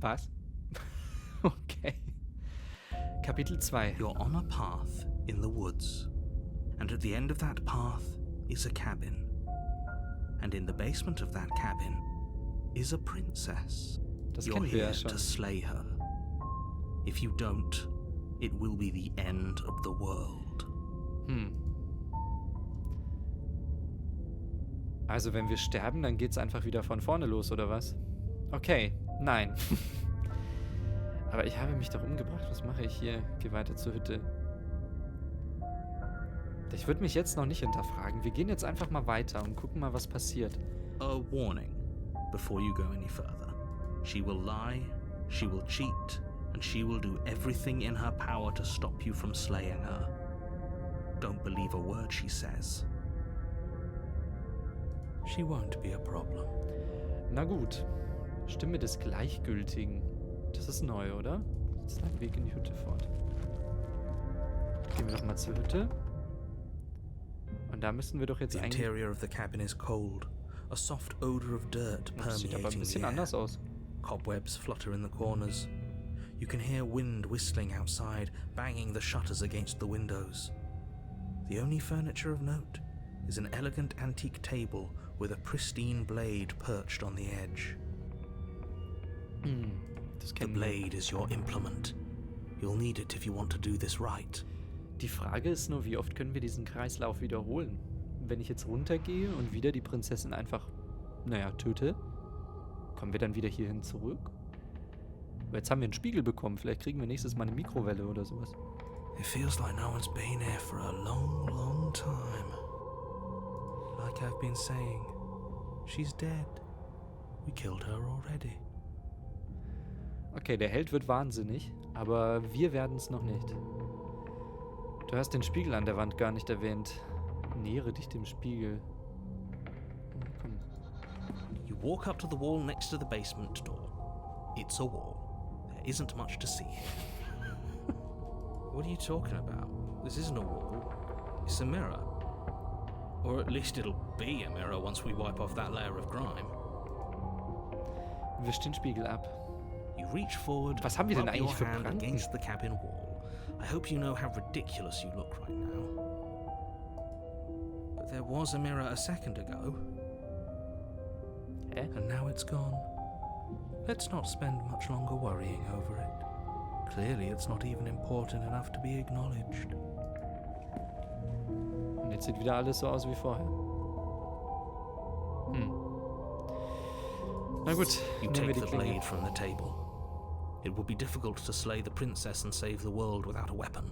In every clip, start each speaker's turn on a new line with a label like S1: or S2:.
S1: Was? Okay. Kapitel 2.
S2: You're on a path in the woods, and at the end of that path is a cabin. And in the basement of that cabin is a princess.
S1: Das
S2: You're
S1: kennen wir ja
S2: here
S1: schon.
S2: to slay her. If you don't, it will be the end of the world.
S1: Also wenn wir sterben, dann geht's einfach wieder von vorne los, oder was? Okay, nein. Aber ich habe mich doch umgebracht. Was mache ich hier? Geh weiter zur Hütte. Ich würde mich jetzt noch nicht hinterfragen. Wir gehen jetzt einfach mal weiter und gucken mal, was passiert.
S2: A warning before you go any further. She will lie, she will cheat, and she will do everything in her power to stop you from slaying her. Don't believe a word she says. She won't be a problem.
S1: Na gut. Stimme des Gleichgültigen. Das ist neu, oder? Jetzt ein Weg in die Hütte fort. Gehen wir doch mal zur Hütte. Und da müssen wir doch jetzt
S2: The
S1: eigentlich...
S2: interior of the cabin is cold. A soft odor of dirt
S1: Das sieht aber ein
S2: permeating the
S1: bisschen
S2: air.
S1: anders aus.
S2: Cobwebs flutter in the corners. You can hear wind whistling outside, banging the shutters against the windows. The only furniture of note is an elegant antique table with a pristine blade perched on the edge.
S1: Das
S2: The
S1: kennen wir.
S2: blade is your implement. You'll need it if you want to do this right.
S1: Die Frage ist nur, wie oft können wir diesen Kreislauf wiederholen? Wenn ich jetzt runtergehe und wieder die Prinzessin einfach, töte, kommen wir dann wieder hierhin zurück? Aber jetzt haben wir einen Spiegel bekommen, vielleicht kriegen wir nächstes Mal eine Mikrowelle oder sowas.
S2: It feels like no one's been here for a long, long time. Like I've been saying, she's dead. We killed her already.
S1: Okay, der Held wird wahnsinnig, aber wir werden es noch nicht. Du hast den Spiegel an der Wand gar nicht erwähnt. Nähere dich dem Spiegel. Oh, komm.
S2: You walk up to the wall next to the basement door. It's a wall. There isn't much to see here. What are you talking about? This isn't a wall. It's a mirror. Or at least it'll be a mirror once we wipe off that layer of grime.
S1: Wisch den Spiegel ab.
S2: You reach forward,
S1: Was haben wir denn
S2: rub
S1: eigentlich
S2: your
S1: für
S2: hand
S1: Pranken?
S2: against the cabin wall. I hope you know how ridiculous you look right now. But there was a mirror a second ago,
S1: Hä?
S2: and now it's gone. Let's not spend much longer worrying over it. Clearly it's not even important enough to be acknowledged.
S1: Und jetzt sieht wieder alles so aus wie vorher. Na gut,
S2: You
S1: nehmen wir
S2: take
S1: die
S2: the
S1: Klinge.
S2: blade from the table. It would be difficult to slay the princess and save the world without a weapon.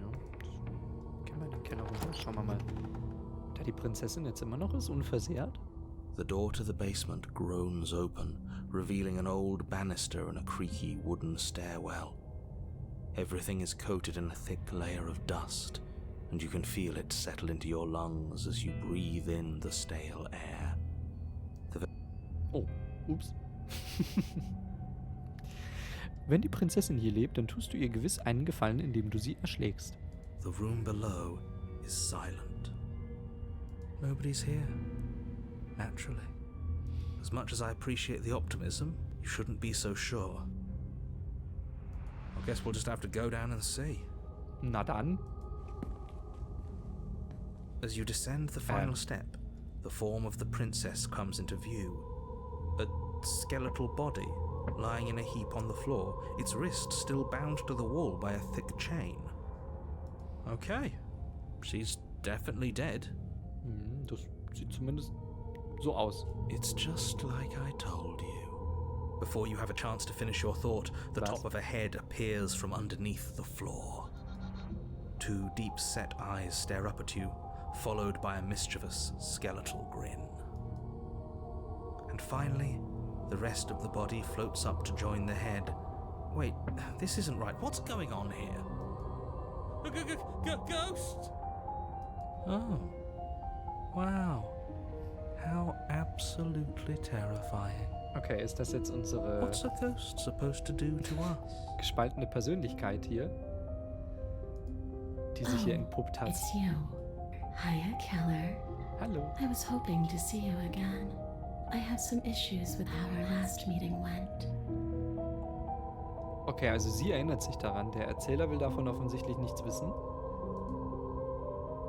S1: Ja, gehen wir in den Keller runter. Schauen wir mal. Da die Prinzessin jetzt immer noch ist, unversehrt.
S2: The door to the basement groans open, revealing an old banister and a creaky wooden stairwell. Everything is coated in a thick layer of dust, and you can feel it settle into your lungs as you breathe in the stale air.
S1: Oh, ups. Wenn die Prinzessin hier lebt, dann tust du ihr gewiss einen Gefallen, indem du sie erschlägst.
S2: The room below is silent. Nobody's here. Naturally. As much as I appreciate the optimism, you shouldn't be so sure. I guess we'll just have to go down and see.
S1: Na dann.
S2: As you descend the final step, the form of the princess comes into view. A skeletal body lying in a heap on the floor, its wrist still bound to the wall by a thick chain. Okay, she's definitely dead.
S1: Das sieht zumindest so aus.
S2: It's just like I told you. Before you have a chance to finish your thought, the
S1: Was?
S2: top of a head appears from underneath the floor. Two deep-set eyes stare up at you, followed by a mischievous skeletal grin. And finally, the rest of the body floats up to join the head. Wait, this isn't right. What's going on here? Ghost! Oh, wow. How absolutely terrifying.
S1: Okay, ist das jetzt unsere
S2: What's a ghost supposed to do to us?
S1: gespaltene Persönlichkeit hier, die sich hier entpuppt hat?
S3: It's you. Hiya, Keller.
S1: Hallo.
S3: I was hoping to see you again. I have some issues with how our last meeting went.
S1: Okay, also sie erinnert sich daran. Der Erzähler will davon offensichtlich nichts wissen.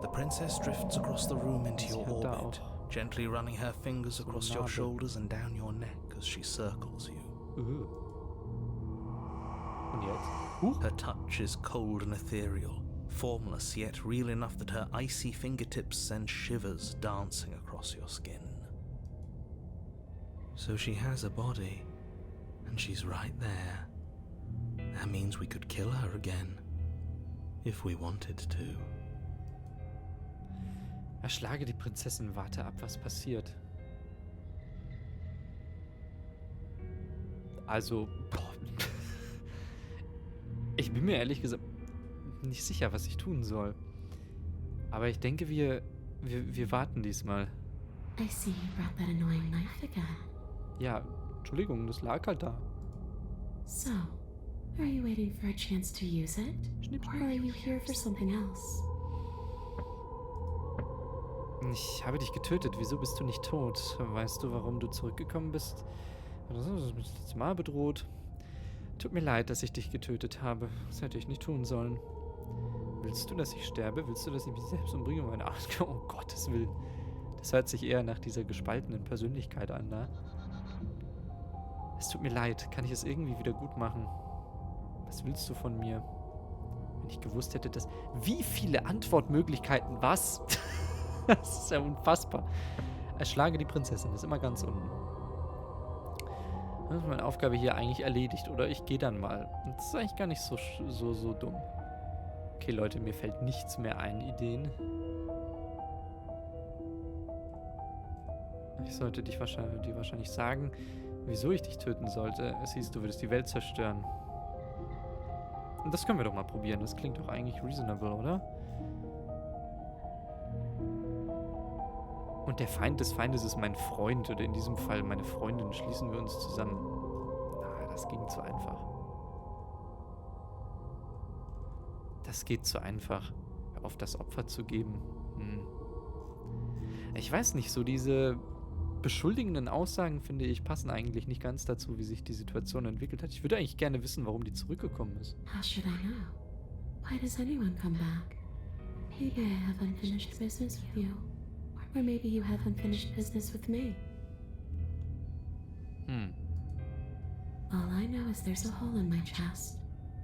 S2: The princess drifts across the room into
S1: Sie
S2: your
S1: hört da
S2: orbit,
S1: auch
S2: gently running her fingers
S1: so
S2: across your
S1: Narbe.
S2: shoulders and down your neck as she circles you.
S1: Und jetzt?
S2: Her touch is cold and ethereal, formless yet real enough that her icy fingertips send shivers dancing across your skin. So she has a body, and she's right there. That means we could kill her again, if we wanted to.
S1: Erschlage die Prinzessin, warte ab, was passiert. Also, ich bin mir ehrlich gesagt nicht sicher, was ich tun soll. Aber ich denke, wir warten diesmal.
S3: I see you brought that annoying knife again.
S1: Ja, Entschuldigung, das lag halt da.
S3: So, are you waiting for a chance to use it?
S1: Schnipp,
S3: Or are you here for something else?
S1: Ich habe dich getötet. Wieso bist du nicht tot? Weißt du, warum du zurückgekommen bist? Du hast mich das letzte Mal bedroht. Tut mir leid, dass ich dich getötet habe. Das hätte ich nicht tun sollen. Willst du, dass ich sterbe? Willst du, dass ich mich selbst umbringe? Meine Art. Oh Gottes Willen. Das hört sich eher nach dieser gespaltenen Persönlichkeit an, ne? Es tut mir leid. Kann ich es irgendwie wieder gut machen? Was willst du von mir? Wenn ich gewusst hätte, dass... Wie viele Antwortmöglichkeiten? Was? Das ist ja unfassbar. Erschlage die Prinzessin. Das ist immer ganz unten. Dann ist meine Aufgabe hier eigentlich erledigt. Oder ich gehe dann mal. Und das ist eigentlich gar nicht so dumm. Okay, Leute, mir fällt nichts mehr ein. Ideen. Ich sollte dir wahrscheinlich sagen, wieso ich dich töten sollte. Es hieß, du würdest die Welt zerstören. Und das können wir doch mal probieren. Das klingt doch eigentlich reasonable, oder? Und der Feind des Feindes ist mein Freund. Oder in diesem Fall meine Freundin. Schließen wir uns zusammen. Na, das ging zu einfach. Das geht zu einfach. Auf das Opfer zu geben. Ich weiß nicht, so diese beschuldigenden Aussagen, finde ich, passen eigentlich nicht ganz dazu, wie sich die Situation entwickelt hat. Ich würde eigentlich gerne wissen, warum die zurückgekommen ist.
S3: How should I know? Why does anyone come back? Maybe I have unfinished business with you. Or maybe you have unfinished business with me. All I know is there's a hole in my chest.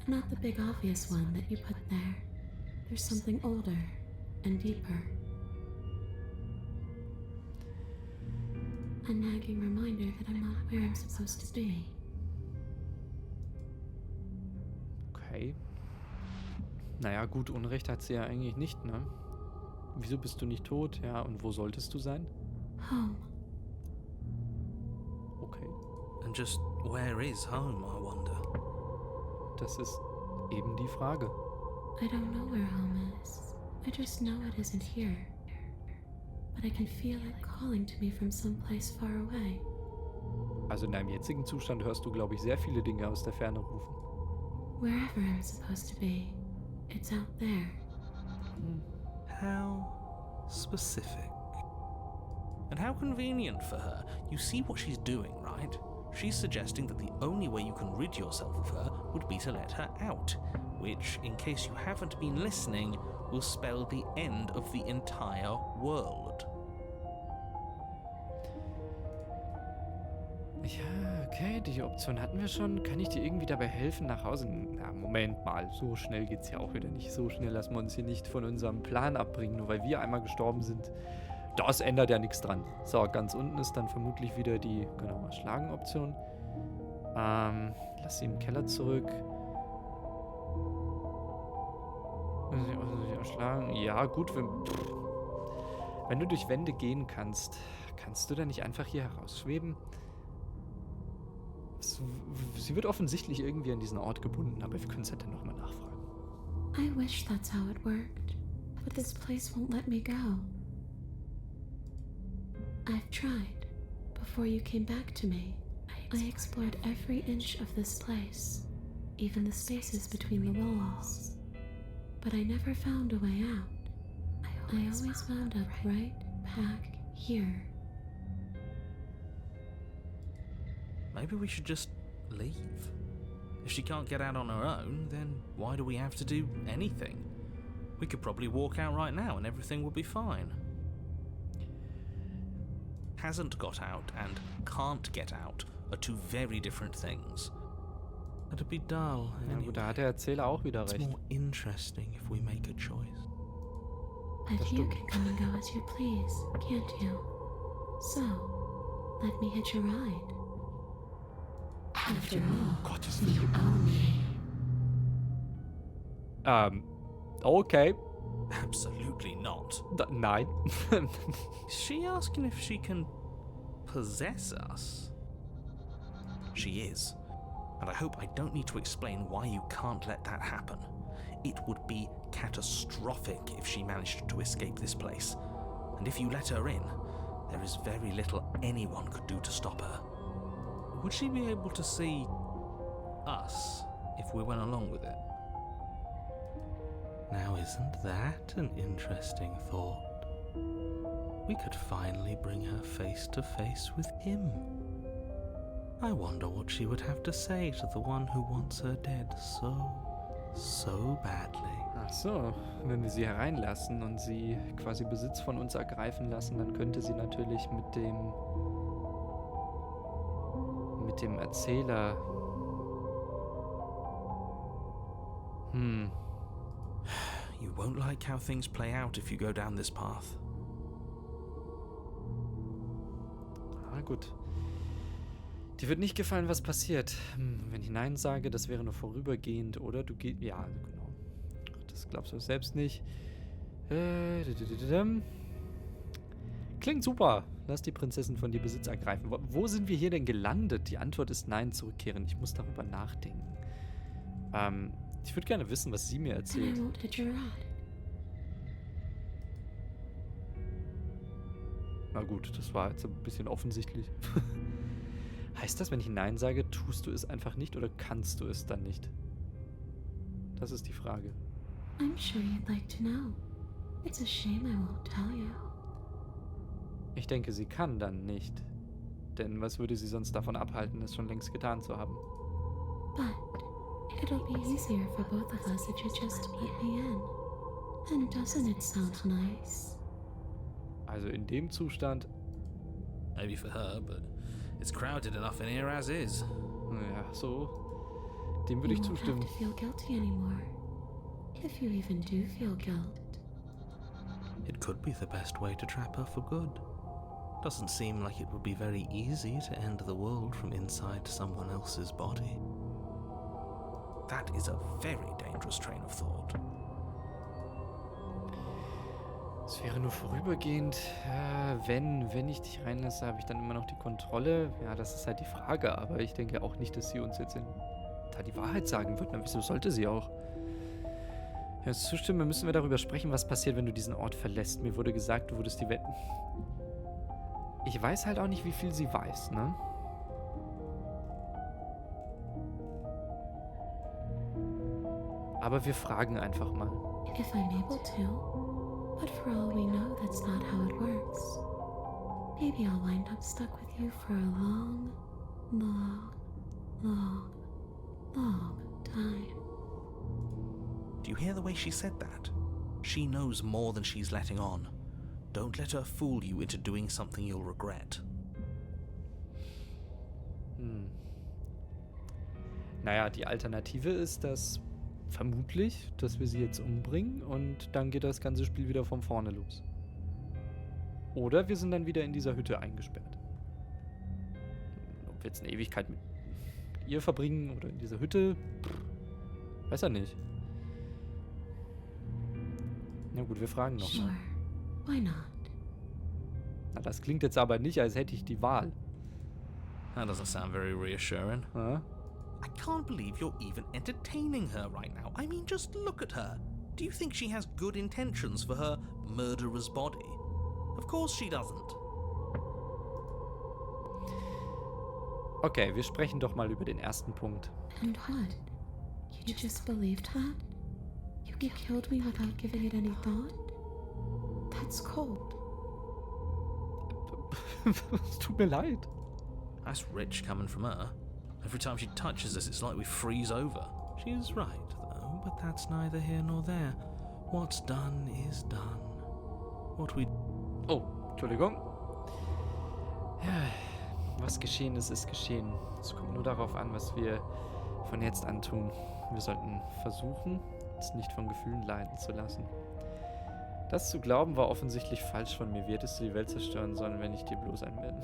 S3: Not the big obvious one that you put there. There's something older and deeper. A nagging reminder that I'm not where I'm supposed to be.
S1: Okay. Naja, gut, Unrecht hat sie ja eigentlich nicht, ne? Wieso bist du nicht tot? Ja, und wo solltest du sein?
S3: Home.
S1: Okay.
S2: And just where is home, I wonder?
S1: Das ist eben die Frage.
S3: I don't know where home is. I just know it isn't here. But I can feel it calling to me from someplace far away.
S1: Also in deinem jetzigen Zustand hörst du, glaube ich, sehr viele Dinge aus der Ferne rufen.
S3: Wherever I'm supposed to be, it's out there.
S2: How specific. And how convenient for her. You see what she's doing, right? She's suggesting that the only way you can rid yourself of her would be to let her out, which, in case you haven't been listening, will spell the end of the entire world.
S1: Ja, okay, die Option hatten wir schon. Kann ich dir irgendwie dabei helfen, nach Hause? Na, Moment mal, so schnell geht's ja auch wieder nicht. So schnell lassen wir uns hier nicht von unserem Plan abbringen, nur weil wir einmal gestorben sind. Das ändert ja nichts dran. So, ganz unten ist dann vermutlich wieder die, genau, Erschlagen-Option. Lass sie im Keller zurück. Erschlagen. Ja, gut, wenn du durch Wände gehen kannst, kannst du da nicht einfach hier herausschweben? Sie wird offensichtlich irgendwie an diesen Ort gebunden, aber wir können es ja dann nochmal nachfragen.
S3: I wish that's how it worked, but this place won't let me go. I've tried. Before you came back to me, I explored every inch of this place, even the spaces between the walls. But I never found a way out. I always wound up right back here.
S2: Maybe we should just leave. If she can't get out on her own, then why do we have to do anything? We could probably walk out right now and everything would be fine. Hasn't got out and can't get out are two very different things. It'd be dull
S1: Na
S2: anyway.
S1: gut, da hat der Erzähler auch wieder
S2: It's
S1: recht.
S2: more interesting if we make a choice.
S3: But
S1: Das
S3: you
S1: stimmt.
S3: can come and go as you please, can't you? So, let me hitch a ride. After all,
S1: Gottes
S3: you own me.
S1: Okay.
S2: Absolutely not.
S1: Nein.
S2: Is she asking if she can possess us? She is. And I hope I don't need to explain why you can't let that happen. It would be catastrophic if she managed to escape this place. And if you let her in, there is very little anyone could do to stop her. Would she be able to see us if we went along with it? Now, isn't that an interesting thought? We could finally bring her face to face with him. I wonder what she would have to say to the one who wants her dead so badly.
S1: Ach so, wenn wir sie hereinlassen und sie quasi Besitz von uns ergreifen lassen, dann könnte sie natürlich mit dem Erzähler...
S2: You won't like how things play out if you go down this path.
S1: Ah, gut. Dir wird nicht gefallen, was passiert. Wenn ich Nein sage, das wäre nur vorübergehend, oder? Du gehst... Ja, genau. Das glaubst du selbst nicht. Klingt super. Lass die Prinzessin von dir Besitz ergreifen. Wo sind wir hier denn gelandet? Die Antwort ist Nein, zurückkehren. Ich muss darüber nachdenken. Ich würde gerne wissen, was sie mir
S3: Then I
S1: erzählt.
S3: won't hitch a ride.
S1: Na gut, das war jetzt ein bisschen offensichtlich. Heißt das, wenn ich Nein sage, tust du es einfach nicht oder kannst du es dann nicht? Das ist die Frage.
S3: I'm sure you'd like to know. It's a shame I won't tell you.
S1: Ich denke, sie kann dann nicht. Denn was würde sie sonst davon abhalten, es schon längst getan zu haben?
S3: But it'll be easier for both of us if you just let me in. And doesn't it sound nice?
S1: Also in dem Zustand,
S2: Maybe for her, but it's crowded enough in here as is.
S1: ja, so, dem würde ich
S3: You won't
S1: zustimmen.
S3: have to feel guilty anymore. If you even do feel guilt.
S2: It could be the best way to trap her for good. Doesn't seem like it would be very easy to end the world from inside someone else's body. That is a very dangerous train of thought.
S1: Es wäre nur vorübergehend. Wenn ich dich reinlasse, habe ich dann immer noch die Kontrolle. Ja, das ist halt die Frage. Aber ich denke auch nicht, dass sie uns jetzt da die Wahrheit sagen wird. Na, wieso sollte sie auch? Ja, zustimmen, müssen wir darüber sprechen, was passiert, wenn du diesen Ort verlässt. Mir wurde gesagt, du würdest die Welt... Ich weiß halt auch nicht, wie viel sie weiß, ne? Aber wir fragen einfach mal.
S3: If I'm able to. But for all we know, that's not how it works. Maybe I'll wind up stuck with you for a long, long, long, long time.
S2: Do you hear the way she said that? She knows more than she's letting on. Don't let her fool you into doing something you'll regret.
S1: Naja, die Alternative ist, dass vermutlich, dass wir sie jetzt umbringen und dann geht das ganze Spiel wieder von vorne los. Oder wir sind dann wieder in dieser Hütte eingesperrt. Ob wir jetzt eine Ewigkeit mit ihr verbringen oder in dieser Hütte, weiß er nicht. Na gut, wir fragen nochmal.
S3: Sure. Why not?
S1: Na, das klingt jetzt aber nicht, als hätte ich die Wahl.
S2: That doesn't sound very reassuring.
S1: Ja?
S2: I can't believe you're even entertaining her right now. I mean, just look at her. Do you think she has good intentions for her murderer's body? Of course she doesn't.
S1: Okay, wir sprechen doch mal über den ersten Punkt.
S3: And what? You just believed that? You killed me without giving it any thought? That's cold.
S1: Es tut mir leid.
S2: That's rich coming from her. Every time she touches us, it's like we freeze over. She is right, though, but that's neither here nor there. What's done is done. What we...
S1: Oh, Entschuldigung. Ja, was geschehen ist, ist geschehen. Es kommt nur darauf an, was wir von jetzt an tun. Wir sollten versuchen, uns nicht von Gefühlen leiten zu lassen. Das zu glauben war offensichtlich falsch von mir. Wie hättest du die Welt zerstören sollen, wenn ich dir bloß ein Wenn?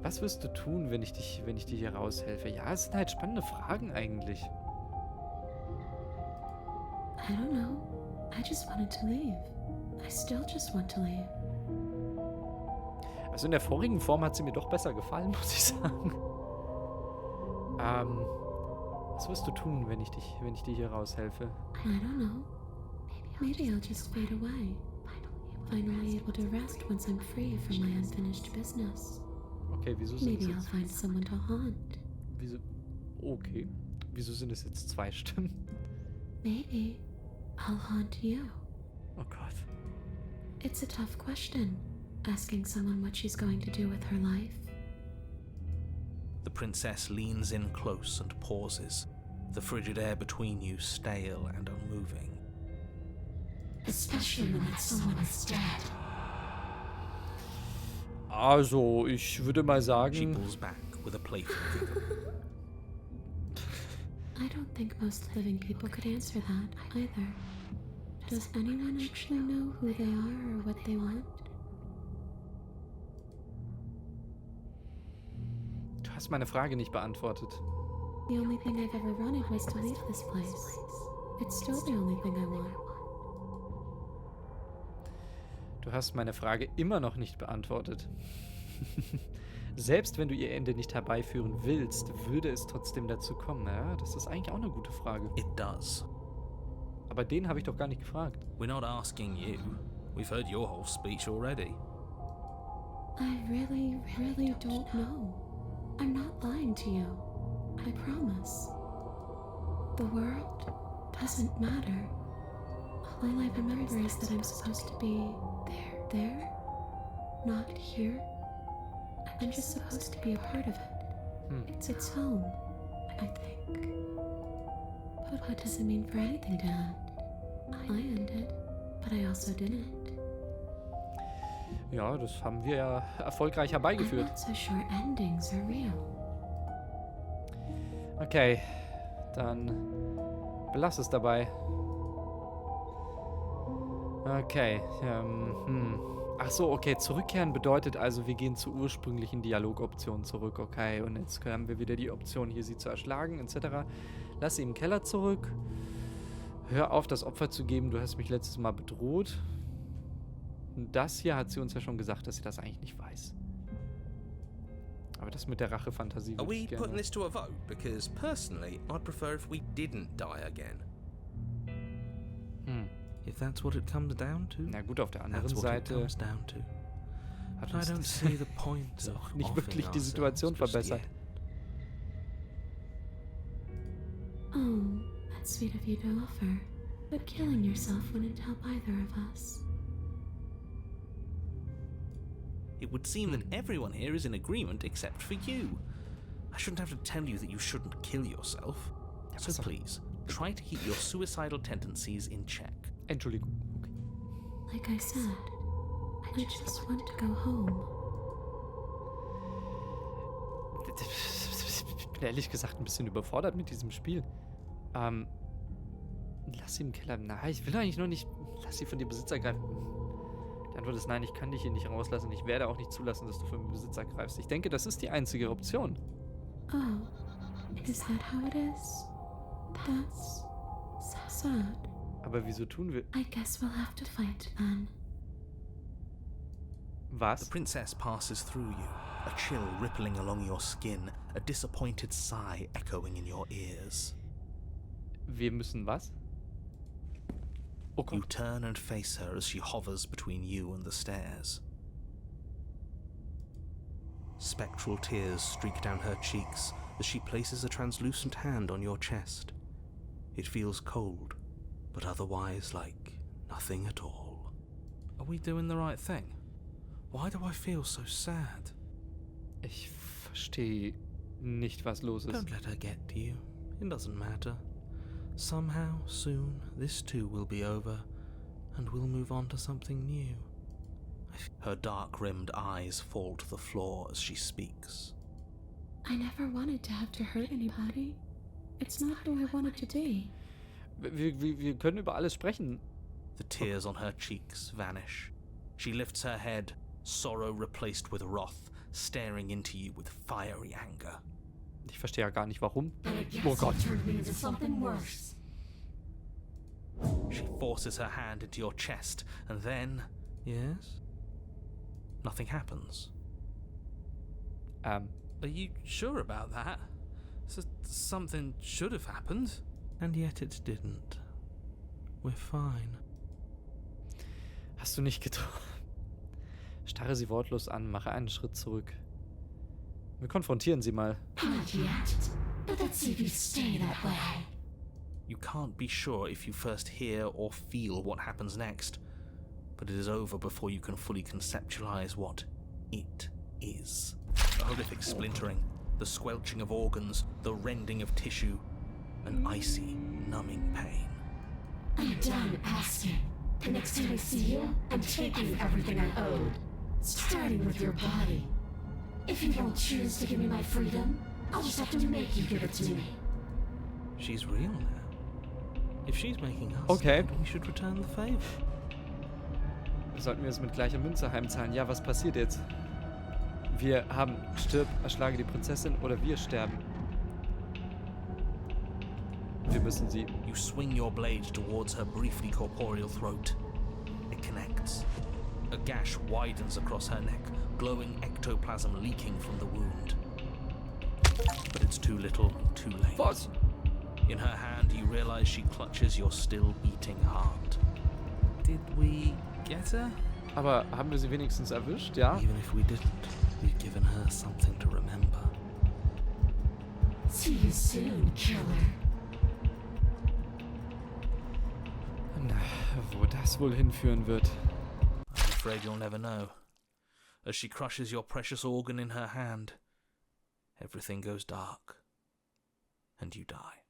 S1: Was wirst du tun, wenn ich dir hier raushelfe? Ja, es sind halt spannende Fragen eigentlich.
S3: I don't know. I just wanted to leave. I still just want to leave.
S1: Also in der vorigen Form hat sie mir doch besser gefallen, muss ich sagen. Was wirst du tun, wenn ich dir hier raushelfe?
S3: I don't know. Maybe I'll just fade away. Finally able to rest once I'm free from my unfinished business.
S1: Okay, wieso sind
S3: Maybe
S1: es
S3: I'll
S1: jetzt...
S3: find someone to haunt.
S1: Wieso... Okay. Wieso sind es jetzt 2 Stimmen?
S3: Maybe I'll haunt you.
S1: Oh Gott.
S3: It's a tough question, asking someone what she's going to do with her life.
S2: The princess leans in close and pauses, the frigid air between you stale and unmoving.
S3: Especially when someone is dead.
S1: Also, ich würde mal
S2: She
S1: sagen...
S2: pulls back with a playful giggle.
S3: I don't think most living people could answer that, either. Does anyone actually know who they are or what they want?
S1: Du hast meine Frage nicht beantwortet.
S3: The only thing I've ever wanted was to leave this place. It's still the only thing I want.
S1: Du hast meine Frage immer noch nicht beantwortet. Selbst wenn du ihr Ende nicht herbeiführen willst, würde es trotzdem dazu kommen. Ja, das ist eigentlich auch eine gute Frage.
S2: It does.
S1: Aber den habe ich doch gar nicht gefragt.
S2: We're not asking you. We've heard your whole speech already.
S3: I really don't know. I'm not lying to you. I promise. The world doesn't matter. All I remember is that I'm supposed to be there, not here. I'm just supposed to be a part of it. It's home, I think. But what does it mean for anything to end? I ended, but I also didn't.
S1: Ja, das haben wir ja erfolgreich
S3: I'm
S1: herbeigeführt.
S3: not so sure endings are real.
S1: Okay, dann belass es dabei. Okay, Ach so, okay, zurückkehren bedeutet also, wir gehen zur ursprünglichen Dialogoption zurück, okay. Und jetzt haben wir wieder die Option, hier sie zu erschlagen, etc. Lass sie im Keller zurück. Hör auf, das Opfer zu geben, du hast mich letztes Mal bedroht. Und das hier hat sie uns ja schon gesagt, dass sie das eigentlich nicht weiß. Aber das mit der Rache-Fantasie
S2: Are
S1: würde
S2: we
S1: ich
S2: putting
S1: gerne...
S2: this to a vote? Because personally, I'd prefer if we didn't die again. If that's what it comes down to.
S1: Na gut, auf der anderen
S2: That's what it
S1: Seite...
S2: comes down to. But I don't see the point
S1: auch
S2: of
S1: nicht
S2: offing
S1: wirklich die
S2: ourselves
S1: Situation
S2: just
S1: verbessert.
S2: yet.
S3: Oh, that's sweet of you to offer. But killing yourself wouldn't help either of us.
S2: It would seem that everyone here is in agreement except for you. I shouldn't have to tell you that you shouldn't kill yourself. So
S1: was-
S2: please, try to keep your suicidal tendencies in check.
S1: Entschuldigung. Okay.
S3: Like I said, I just want to go home.
S1: Ich bin ehrlich gesagt ein bisschen überfordert mit diesem Spiel. Lass sie im Keller. Nein, ich will eigentlich noch nicht. Lass sie von dir Besitz ergreifen. Die Antwort ist nein, ich kann dich hier nicht rauslassen. Ich werde auch nicht zulassen, dass du von mir Besitz ergreifst. Ich denke, das ist die einzige Option.
S3: Oh, is that how it is? That's sad.
S1: Aber wieso tun wir...
S3: I guess we'll have to fight then.
S2: The
S1: Was?
S2: princess passes through you, a chill rippling along your skin, a disappointed sigh echoing in your ears.
S1: Wir müssen was? Oh
S2: You
S1: Gott.
S2: turn and face her as she hovers between you and the stairs. Spectral tears streak down her cheeks as she places a translucent hand on your chest. It feels cold, but otherwise like nothing at all. Are we doing the right thing? Why do I feel so sad?
S1: Ich verstehe nicht, was los ist.
S2: Don't let her get to you. It doesn't matter. Somehow, soon, this too will be over, and we'll move on to something new. Her dark-rimmed eyes fall to the floor as she speaks.
S3: I never wanted to have to hurt anybody. It's not who I wanted to be.
S1: Wir können über alles sprechen.
S2: The tears on her cheeks vanish. She lifts her head, sorrow replaced with wrath, staring into you with fiery anger.
S1: Ich verstehe ja gar nicht, warum. Oh Gott.
S2: She forces her hand into your chest, and then... Yes? Nothing happens. Are you sure about that? Something should have happened. And yet it didn't. We're fine.
S1: Hast du nicht getraut? Starre sie wortlos an, mache einen Schritt zurück. Wir konfrontieren sie mal.
S4: Not yet, but let's see if you stay that way.
S2: You can't be sure if you first hear or feel what happens next, but it is over before you can fully conceptualize what it is. A horrific splintering, the squelching of organs, the rending of tissue, an icy, numbing pain.
S4: I'm done asking. The next time I see you, I'm taking everything I owed, starting with your body. If you don't choose to give me my freedom, I'll just have to make you give it to me.
S2: She's real now. If she's making us,
S1: okay,
S2: we should return the favor.
S1: Sollten wir es mit gleicher Münze heimzahlen? Ja, was passiert jetzt? Wir haben stirb, erschlage die Prinzessin oder wir sterben. Wir müssen sie.
S2: You swing your blade towards her briefly corporeal throat. It connects. A gash widens across her neck, glowing ectoplasm leaking from the wound. But it's too little, too late.
S1: Was?
S2: In her hand, you realize she clutches your still beating heart. Did we get her?
S1: Aber haben wir sie wenigstens erwischt, ja?
S2: Even if we didn't, we've given her something to remember.
S4: See you soon, Keller.
S1: Na, wo das wohl hinführen wird.
S2: I'm afraid you'll never know. As she crushes your precious organ in her hand, everything goes dark, and you die.